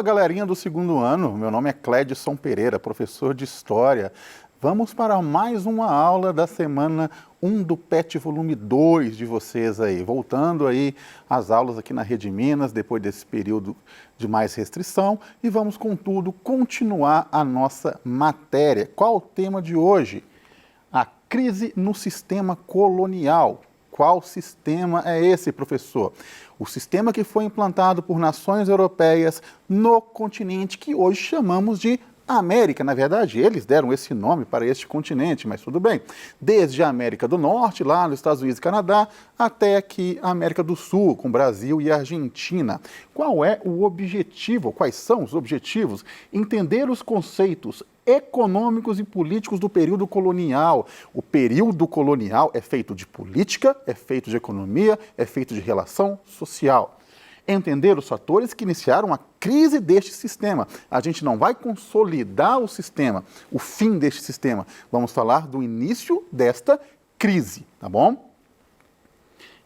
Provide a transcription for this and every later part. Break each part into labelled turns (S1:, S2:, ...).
S1: Fala, galerinha do segundo ano. Meu nome é Clédson Pereira, professor de História. Vamos para mais uma aula da semana 1 do PET volume 2 de vocês aí. Voltando aí às aulas aqui na Rede Minas, depois desse período de mais restrição. E vamos, contudo, continuar a nossa matéria. Qual o tema de hoje? A crise no sistema colonial. Qual sistema é esse, professor? O sistema que foi implantado por nações europeias no continente que hoje chamamos de América. Na verdade, eles deram esse nome para este continente, mas tudo bem. Desde a América do Norte, lá nos Estados Unidos e Canadá, até aqui a América do Sul, com Brasil e Argentina. Qual é o objetivo? Quais são os objetivos? Entender os conceitos econômicos e políticos do período colonial. O período colonial é feito de política, é feito de economia, é feito de relação social. Entender os fatores que iniciaram a crise deste sistema. A gente não vai consolidar o sistema, o fim deste sistema. Vamos falar do início desta crise, tá bom?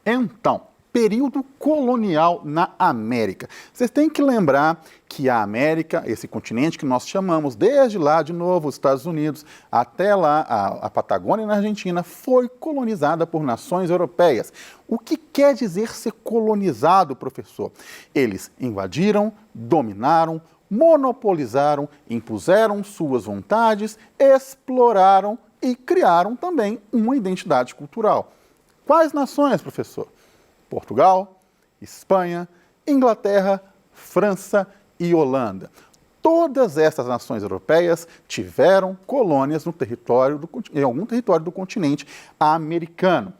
S1: Então, período colonial na América. Vocês têm que lembrar que a América, esse continente que nós chamamos desde lá, de novo, os Estados Unidos, até lá, a Patagônia na Argentina, foi colonizada por nações europeias. O que quer dizer ser colonizado, professor? Eles invadiram, dominaram, monopolizaram, impuseram suas vontades, exploraram e criaram também uma identidade cultural. Quais nações, professor? Portugal, Espanha, Inglaterra, França e Holanda. Todas essas nações europeias tiveram colônias no território em algum território do continente americano.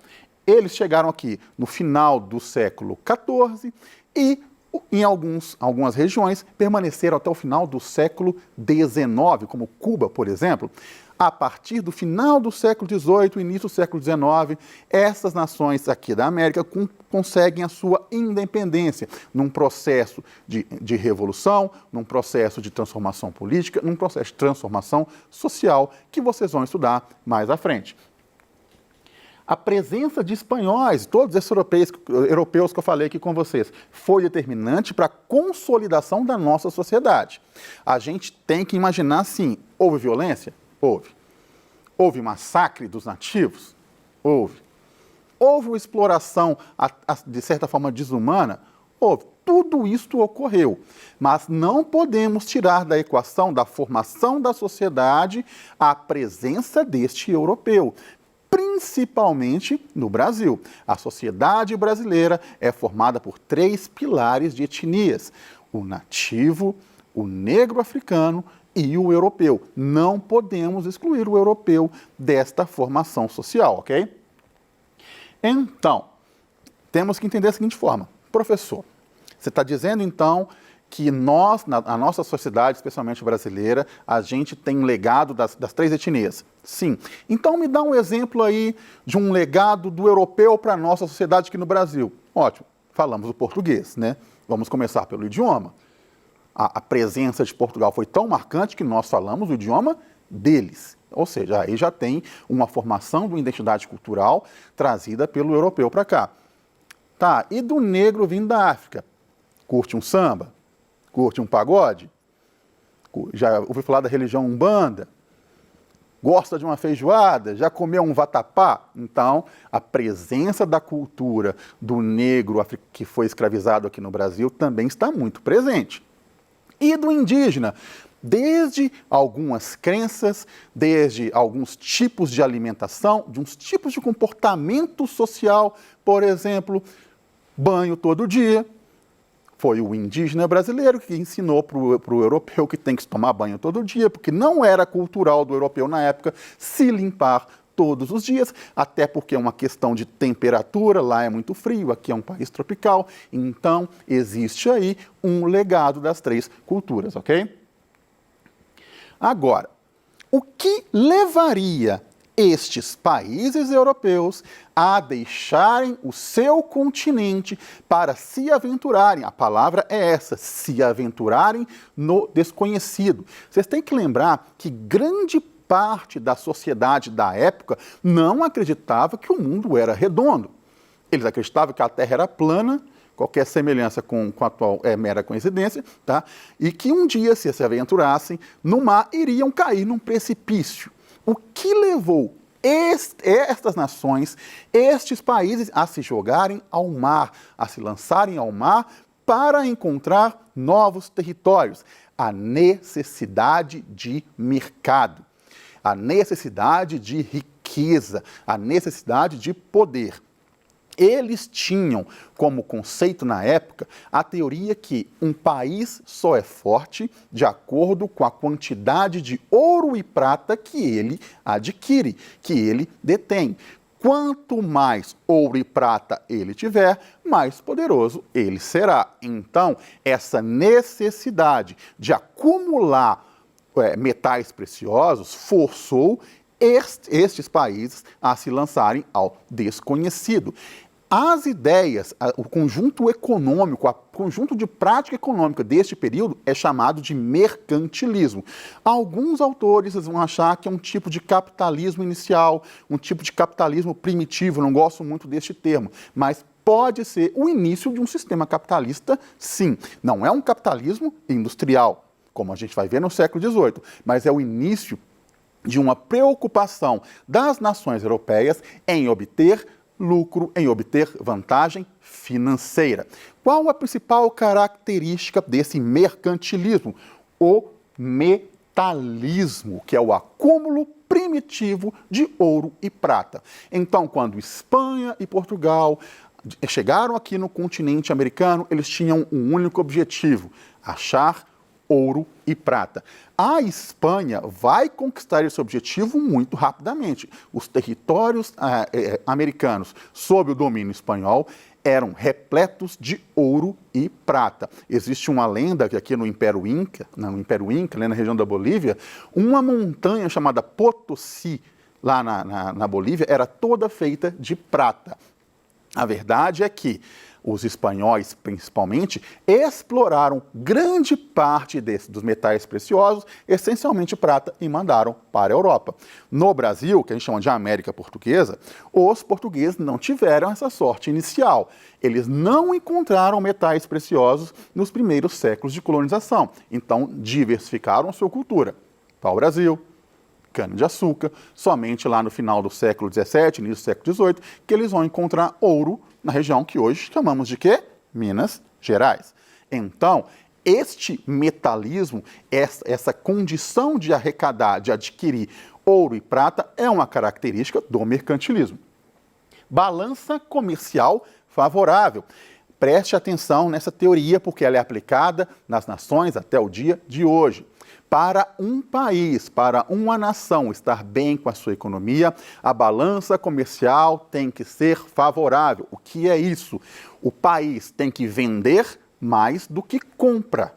S1: Eles chegaram aqui no final do século XIV e, em algumas regiões, permaneceram até o final do século XIX, como Cuba, por exemplo. A partir do final do século XVIII, início do século XIX, essas nações aqui da América conseguem a sua independência num processo de revolução, num processo de transformação política, num processo de transformação social que vocês vão estudar mais à frente. A presença de espanhóis, todos esses europeus que eu falei aqui com vocês, foi determinante para a consolidação da nossa sociedade. A gente tem que imaginar assim, houve violência? Houve. Houve massacre dos nativos? Houve. Houve uma exploração, de certa forma, desumana? Houve. Tudo isso ocorreu. Mas não podemos tirar da equação da formação da sociedade a presença deste europeu, principalmente no Brasil. A sociedade brasileira é formada por 3 pilares de etnias: o nativo, o negro africano e o europeu. Não podemos excluir o europeu desta formação social, ok? Então, temos que entender da seguinte forma. Professor, você está dizendo então que nós, a nossa sociedade, especialmente brasileira, a gente tem um legado das 3 etnias. Sim. Então me dá um exemplo aí de um legado do europeu para a nossa sociedade aqui no Brasil. Ótimo, falamos o português, né? Vamos começar pelo idioma. A presença de Portugal foi tão marcante que nós falamos o idioma deles. Ou seja, aí já tem uma formação de uma identidade cultural trazida pelo europeu para cá. Tá, e do negro vindo da África? Curte um samba? Curte um pagode? Já ouviu falar da religião Umbanda? Gosta de uma feijoada? Já comeu um vatapá? Então, a presença da cultura do negro que foi escravizado aqui no Brasil também está muito presente. E do indígena, desde algumas crenças, desde alguns tipos de alimentação, de uns tipos de comportamento social, por exemplo, banho todo dia. Foi o indígena brasileiro que ensinou para o europeu que tem que tomar banho todo dia, porque não era cultural do europeu na época se limpar todos os dias, até porque é uma questão de temperatura, lá é muito frio, aqui é um país tropical, então existe aí um legado das 3 culturas, ok? Agora, o que levaria estes países europeus a deixarem o seu continente para se aventurarem? A palavra é essa, se aventurarem no desconhecido. Vocês têm que lembrar que grande parte da sociedade da época não acreditava que o mundo era redondo. Eles acreditavam que a Terra era plana, qualquer semelhança com o atual é mera coincidência, tá? E que um dia, se aventurassem no mar, iriam cair num precipício. O que levou estas nações, estes países, a se jogarem ao mar, a se lançarem ao mar para encontrar novos territórios? A necessidade de mercado, a necessidade de riqueza, a necessidade de poder. Eles tinham como conceito na época a teoria que um país só é forte de acordo com a quantidade de ouro e prata que ele adquire, que ele detém. Quanto mais ouro e prata ele tiver, mais poderoso ele será. Então, essa necessidade de acumular metais preciosos forçou estes países a se lançarem ao desconhecido. As ideias, o conjunto econômico, o conjunto de prática econômica deste período é chamado de mercantilismo. Alguns autores vão achar que é um tipo de capitalismo inicial, um tipo de capitalismo primitivo, não gosto muito deste termo, mas pode ser o início de um sistema capitalista, sim. Não é um capitalismo industrial, como a gente vai ver no século XVIII, mas é o início de uma preocupação das nações europeias em obter lucro, em obter vantagem financeira. Qual a principal característica desse mercantilismo? O metalismo, que é o acúmulo primitivo de ouro e prata. Então, quando Espanha e Portugal chegaram aqui no continente americano, eles tinham um único objetivo: achar ouro e prata. A Espanha vai conquistar esse objetivo muito rapidamente. Os territórios americanos sob o domínio espanhol eram repletos de ouro e prata. Existe uma lenda que aqui no Império Inca, na região da Bolívia, uma montanha chamada Potosí, lá na Bolívia, era toda feita de prata. A verdade é que os espanhóis, principalmente, exploraram grande parte dos metais preciosos, essencialmente prata, e mandaram para a Europa. No Brasil, que a gente chama de América Portuguesa, os portugueses não tiveram essa sorte inicial. Eles não encontraram metais preciosos nos primeiros séculos de colonização. Então, diversificaram a sua cultura. Pau-brasil, cana-de-açúcar, somente lá no final do século XVII, início do século XVIII, que eles vão encontrar ouro na região que hoje chamamos de quê? Minas Gerais. Então, este metalismo, essa condição de arrecadar, de adquirir ouro e prata, é uma característica do mercantilismo. Balança comercial favorável. Preste atenção nessa teoria, porque ela é aplicada nas nações até o dia de hoje. Para um país, para uma nação estar bem com a sua economia, a balança comercial tem que ser favorável. O que é isso? O país tem que vender mais do que compra.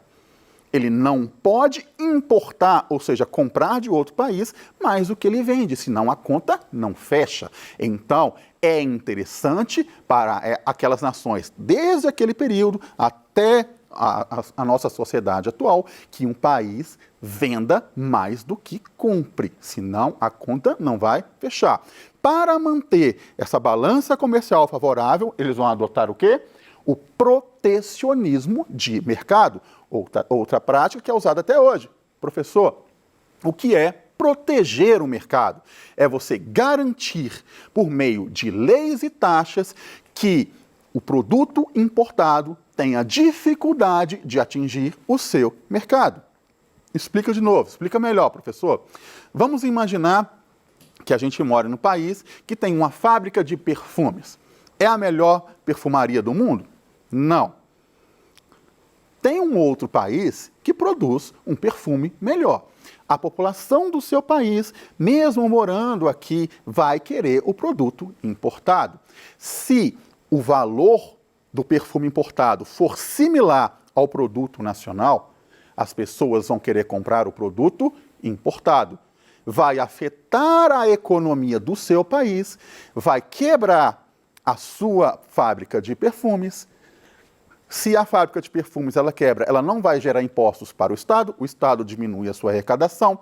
S1: Ele não pode importar, ou seja, comprar de outro país mais do que ele vende, senão a conta não fecha. Então, é interessante para aquelas nações, desde aquele período até a nossa sociedade atual, que um país venda mais do que compre, senão a conta não vai fechar. Para manter essa balança comercial favorável, eles vão adotar o quê? O protecionismo de mercado, outra prática que é usada até hoje. Professor, o que é proteger o mercado? É você garantir, por meio de leis e taxas, que o produto importado tenha dificuldade de atingir o seu mercado. Explica de novo, explica melhor, professor. Vamos imaginar que a gente mora no país que tem uma fábrica de perfumes. É a melhor perfumaria do mundo? Não. Tem um outro país que produz um perfume melhor. A população do seu país, mesmo morando aqui, vai querer o produto importado. Se o valor do perfume importado for similar ao produto nacional, as pessoas vão querer comprar o produto importado. Vai afetar a economia do seu país, vai quebrar a sua fábrica de perfumes. Se a fábrica de perfumes ela quebra, ela não vai gerar impostos para o Estado diminui a sua arrecadação,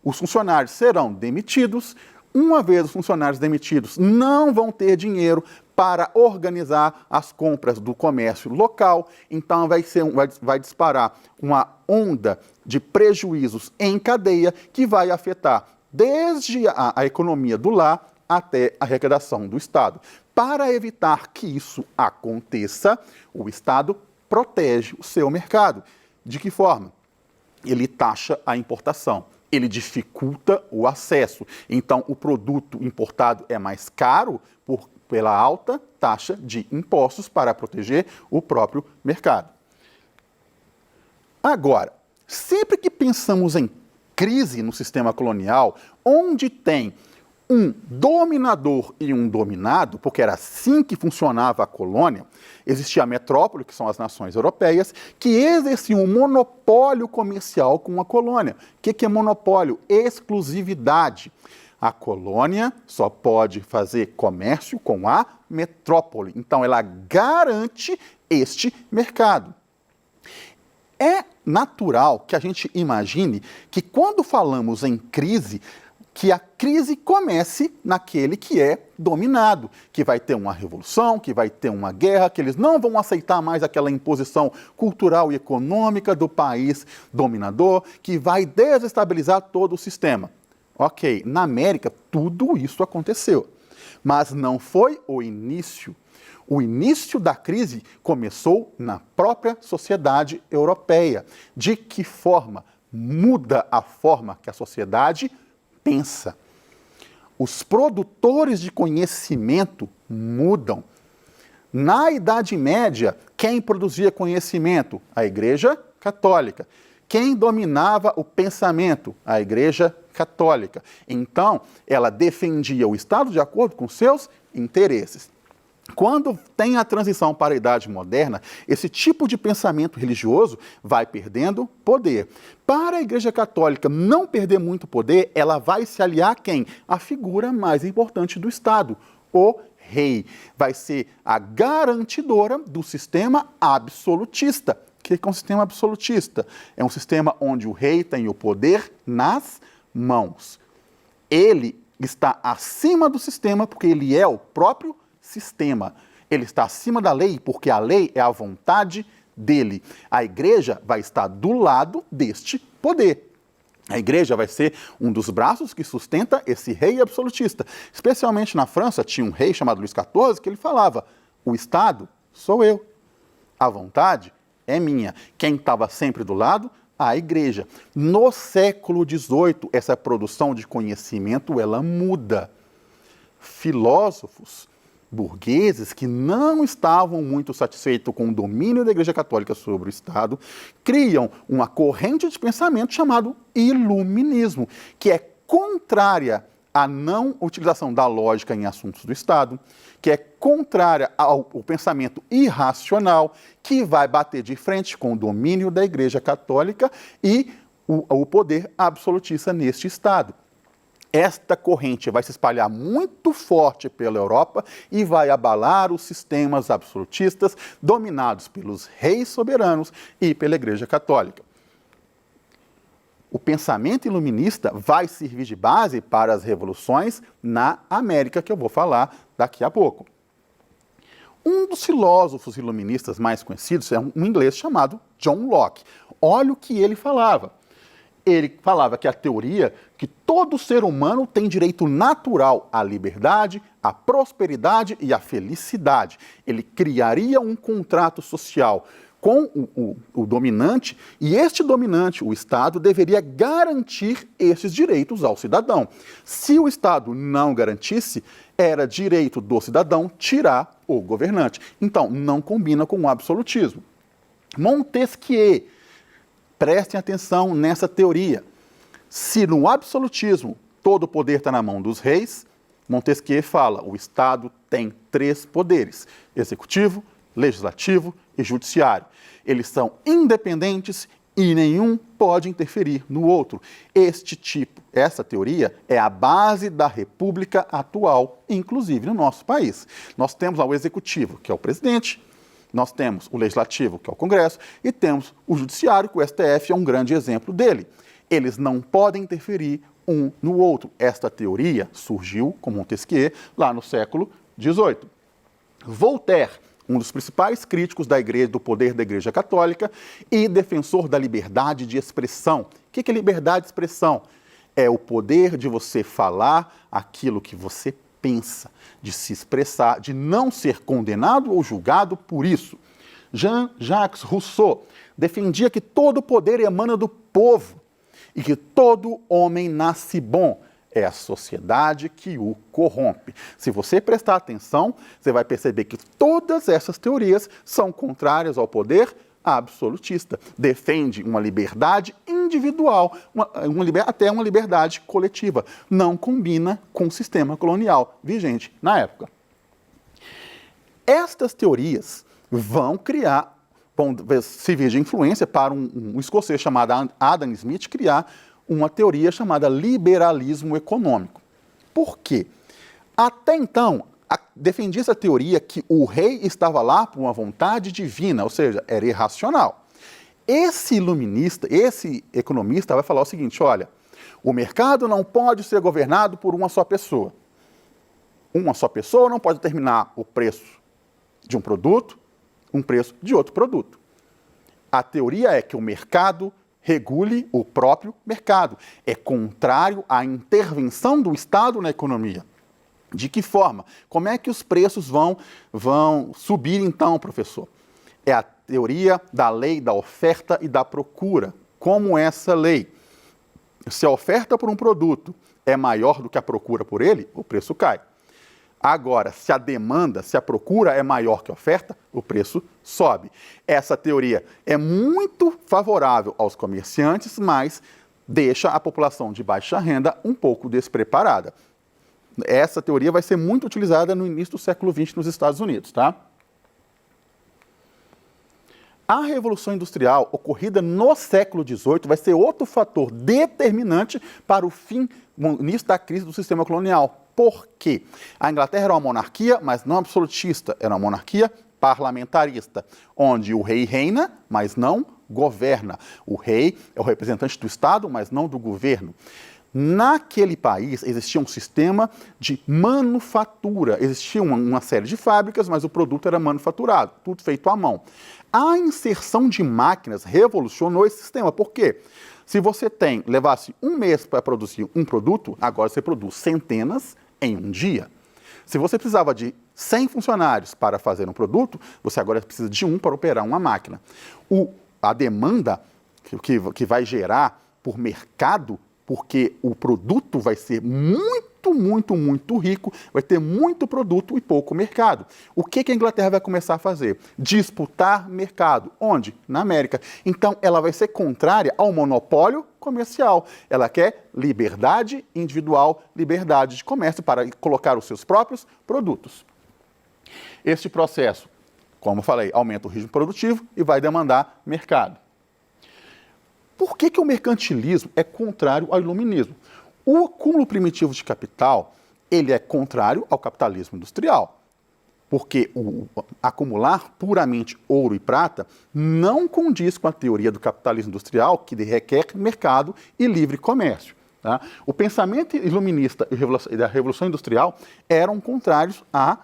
S1: os funcionários serão demitidos. Uma vez os funcionários demitidos, não vão ter dinheiro para organizar as compras do comércio local. Então vai disparar uma onda de prejuízos em cadeia que vai afetar desde a economia do lar até a arrecadação do Estado. Para evitar que isso aconteça, o Estado protege o seu mercado. De que forma? Ele taxa a importação, ele dificulta o acesso. Então, o produto importado é mais caro pela alta taxa de impostos para proteger o próprio mercado. Agora, sempre que pensamos em crise no sistema colonial, onde tem um dominador e um dominado, porque era assim que funcionava a colônia, existia a metrópole, que são as nações europeias, que exerciam um monopólio comercial com a colônia. O que é monopólio? Exclusividade. A colônia só pode fazer comércio com a metrópole. Então, ela garante este mercado. É natural que a gente imagine que quando falamos em crise, que a crise comece naquele que é dominado, que vai ter uma revolução, que vai ter uma guerra, que eles não vão aceitar mais aquela imposição cultural e econômica do país dominador, que vai desestabilizar todo o sistema. Ok, na América tudo isso aconteceu, mas não foi o início. O início da crise começou na própria sociedade europeia. De que forma? Muda a forma que a sociedade pensa. Os produtores de conhecimento mudam. Na Idade Média, quem produzia conhecimento? A Igreja Católica. Quem dominava o pensamento? A Igreja Católica. Então, ela defendia o Estado de acordo com seus interesses. Quando tem a transição para a Idade Moderna, esse tipo de pensamento religioso vai perdendo poder. Para a Igreja Católica não perder muito poder, ela vai se aliar a quem? A figura mais importante do Estado, o rei. Vai ser a garantidora do sistema absolutista. O que é um sistema absolutista? É um sistema onde o rei tem o poder nas mãos. Ele está acima do sistema porque ele é o próprio sistema. Ele está acima da lei porque a lei é a vontade dele. A igreja vai estar do lado deste poder. A igreja vai ser um dos braços que sustenta esse rei absolutista. Especialmente na França, tinha um rei chamado Luís XIV que ele falava: o Estado sou eu, a vontade é minha. Quem estava sempre do lado? A igreja. No século XVIII, essa produção de conhecimento ela muda. Filósofos burgueses que não estavam muito satisfeitos com o domínio da Igreja Católica sobre o Estado, criam uma corrente de pensamento chamado iluminismo, que é contrária à não utilização da lógica em assuntos do Estado, que é contrária ao pensamento irracional, que vai bater de frente com o domínio da Igreja Católica e o poder absolutista neste Estado. Esta corrente vai se espalhar muito forte pela Europa e vai abalar os sistemas absolutistas dominados pelos reis soberanos e pela Igreja Católica. O pensamento iluminista vai servir de base para as revoluções na América, que eu vou falar daqui a pouco. Um dos filósofos iluministas mais conhecidos é um inglês chamado John Locke. Olha o que ele falava. Ele falava que a teoria que todo ser humano tem direito natural à liberdade, à prosperidade e à felicidade. Ele criaria um contrato social com o dominante e este dominante, o Estado, deveria garantir esses direitos ao cidadão. Se o Estado não garantisse, era direito do cidadão tirar o governante. Então, não combina com o absolutismo. Montesquieu, prestem atenção nessa teoria. Se no absolutismo todo o poder está na mão dos reis, Montesquieu fala, o Estado tem 3 poderes: executivo, legislativo e judiciário. Eles são independentes e nenhum pode interferir no outro. Essa teoria é a base da república atual, inclusive no nosso país. Nós temos lá o executivo, que é o presidente, nós temos o legislativo, que é o Congresso, e temos o judiciário, que o STF é um grande exemplo dele. Eles não podem interferir um no outro. Esta teoria surgiu com Montesquieu lá no século XVIII. Voltaire, um dos principais críticos da igreja, do poder da Igreja Católica e defensor da liberdade de expressão. O que é liberdade de expressão? É o poder de você falar aquilo que você pensa, de se expressar, de não ser condenado ou julgado por isso. Jean-Jacques Rousseau defendia que todo poder emana do povo e que todo homem nasce bom. É a sociedade que o corrompe. Se você prestar atenção, você vai perceber que todas essas teorias são contrárias ao poder absolutista. Defende uma liberdade individual, até uma liberdade coletiva. Não combina com o sistema colonial vigente na época. Estas teorias vão servir de influência para um escocês chamado Adam Smith criar uma teoria chamada liberalismo econômico. Por quê? Até então, defendia essa teoria que o rei estava lá por uma vontade divina, ou seja, era irracional. Esse iluminista, esse economista vai falar o seguinte, olha, o mercado não pode ser governado por uma só pessoa. Uma só pessoa não pode determinar o preço de um produto, um preço de outro produto. A teoria é que o mercado regule o próprio mercado. É contrário à intervenção do Estado na economia. De que forma? Como é que os preços vão subir então, professor? É a teoria da lei da oferta e da procura. Como essa lei? Se a oferta por um produto é maior do que a procura por ele, o preço cai. Agora, se a demanda, se a procura é maior que a oferta, o preço sobe. Essa teoria é muito favorável aos comerciantes, mas deixa a população de baixa renda um pouco despreparada. Essa teoria vai ser muito utilizada no início do século XX nos Estados Unidos, tá? A Revolução Industrial, ocorrida no século XVIII, vai ser outro fator determinante para o início da crise do sistema colonial. Por quê? A Inglaterra era uma monarquia, mas não absolutista, era uma monarquia parlamentarista, onde o rei reina, mas não governa. O rei é o representante do Estado, mas não do governo. Naquele país existia um sistema de manufatura, existia uma série de fábricas, mas o produto era manufaturado, tudo feito à mão. A inserção de máquinas revolucionou esse sistema. Por quê? Se você levasse um mês para produzir um produto, agora você produz centenas em um dia. Se você precisava de 100 funcionários para fazer um produto, você agora precisa de um para operar uma máquina. A demanda que vai gerar por mercado, porque o produto vai ser muito rico, vai ter muito produto e pouco mercado. O que a Inglaterra vai começar a fazer? Disputar mercado. Onde? Na América. Então, ela vai ser contrária ao monopólio comercial. Ela quer liberdade individual, liberdade de comércio para colocar os seus próprios produtos. Este processo, como eu falei, aumenta o ritmo produtivo e vai demandar mercado. Por que o mercantilismo é contrário ao iluminismo? O acúmulo primitivo de capital, ele é contrário ao capitalismo industrial, porque acumular puramente ouro e prata não condiz com a teoria do capitalismo industrial, que requer mercado e livre comércio. Tá? O pensamento iluminista e da Revolução Industrial eram contrários à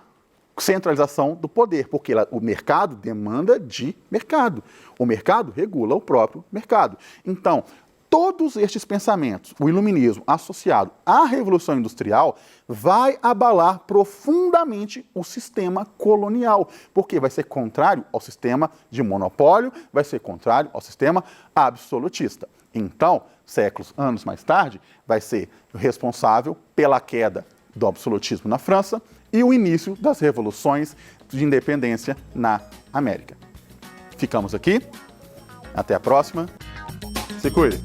S1: centralização do poder, porque o mercado demanda de mercado. O mercado regula o próprio mercado. Então, todos estes pensamentos, o iluminismo associado à Revolução Industrial, vai abalar profundamente o sistema colonial, porque vai ser contrário ao sistema de monopólio, vai ser contrário ao sistema absolutista. Então, anos mais tarde, vai ser responsável pela queda do absolutismo na França e o início das revoluções de independência na América. Ficamos aqui. Até a próxima. Se cuide.